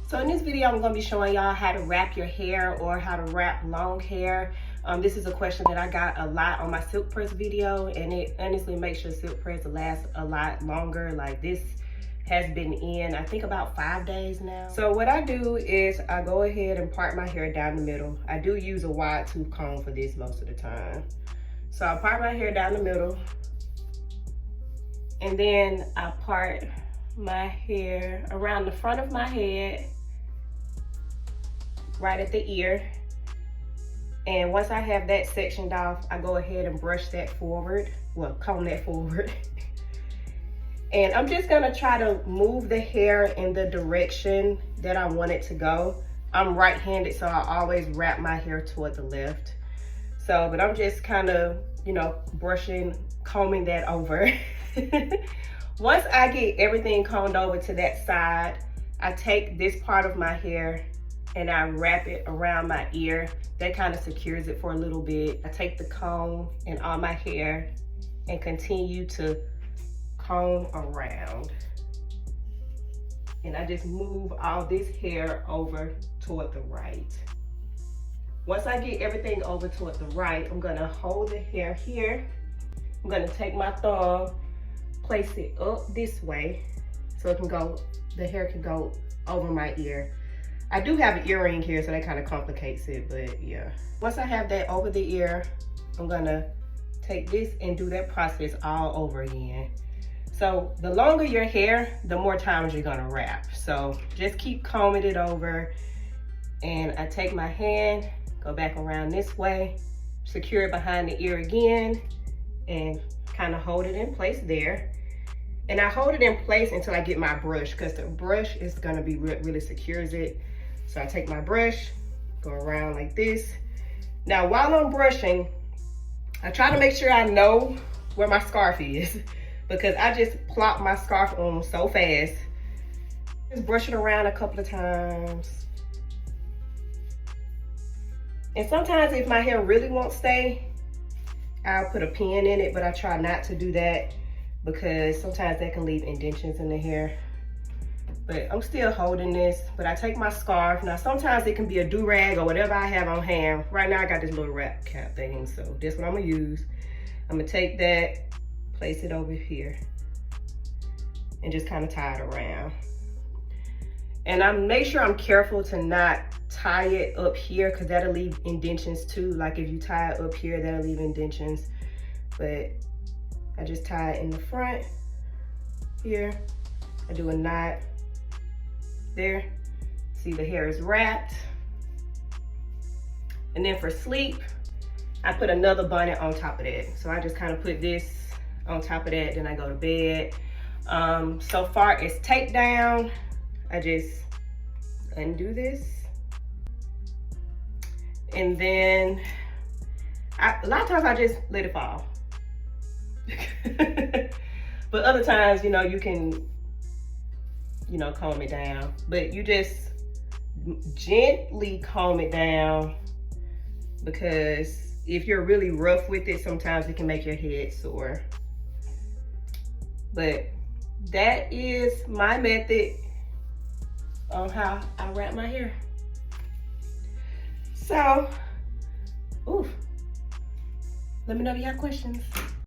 So in this video, I'm gonna be showing y'all how to wrap your hair or how to wrap long hair. This is a question that I got a lot on my silk press video, and it honestly makes your silk press last a lot longer. Like, this has been in, I think, about 5 days now. So what I do is I go ahead and part my hair down the middle. I do use a wide tooth comb for this most of the time. So I part my hair down the middle, and then I part my hair around the front of my head, right at the ear. And once I have that sectioned off, I go ahead and brush that forward, well, comb that forward. And I'm just gonna try to move the hair in the direction that I want it to go. I'm right-handed, so I always wrap my hair toward the left. So, but I'm just kind of, you know, brushing, combing that over. Once I get everything combed over to that side, I take this part of my hair and I wrap it around my ear. That kind of secures it for a little bit. I take the comb and all my hair and continue to comb around. And I just move all this hair over toward the right. Once I get everything over toward the right, I'm gonna hold the hair here. I'm gonna take my thumb, place it up this way so it can go, the hair can go over my ear. I do have an earring here, so that kind of complicates it, but yeah. Once I have that over the ear, I'm gonna take this and do that process all over again. So the longer your hair, the more times you're gonna wrap. So just keep combing it over, and I take my hand, go back around this way, secure it behind the ear again, and kind of hold it in place there. And I hold it in place until I get my brush, because the brush is gonna be really secures it. So I take my brush, go around like this. Now while I'm brushing, I try to make sure I know where my scarf is, because I just plop my scarf on so fast. Just brush it around a couple of times. And sometimes if my hair really won't stay, I'll put a pin in it, but I try not to do that because sometimes that can leave indentions in the hair. But I'm still holding this, but I take my scarf. Now sometimes it can be a do-rag or whatever I have on hand. Right now I got this little wrap cap thing, so this what I'm gonna use. I'm gonna take that, place it over here, and just kind of tie it around. And I make sure I'm careful to not tie it up here, because that'll leave indentions too. Like if you tie it up here, that'll leave indentions. But I just tie it in the front here. I do a knot there. See, the hair is wrapped. And then for sleep, I put another bonnet on top of that. So I just kind of put this on top of that, then I go to bed. So far as takedown, I just undo this. And then, a lot of times I just let it fall. But other times, you know, you can, you know, comb it down. But you just gently comb it down, because if you're really rough with it, sometimes it can make your head sore. But that is my method on how I wrap my hair. So, let me know if you have questions.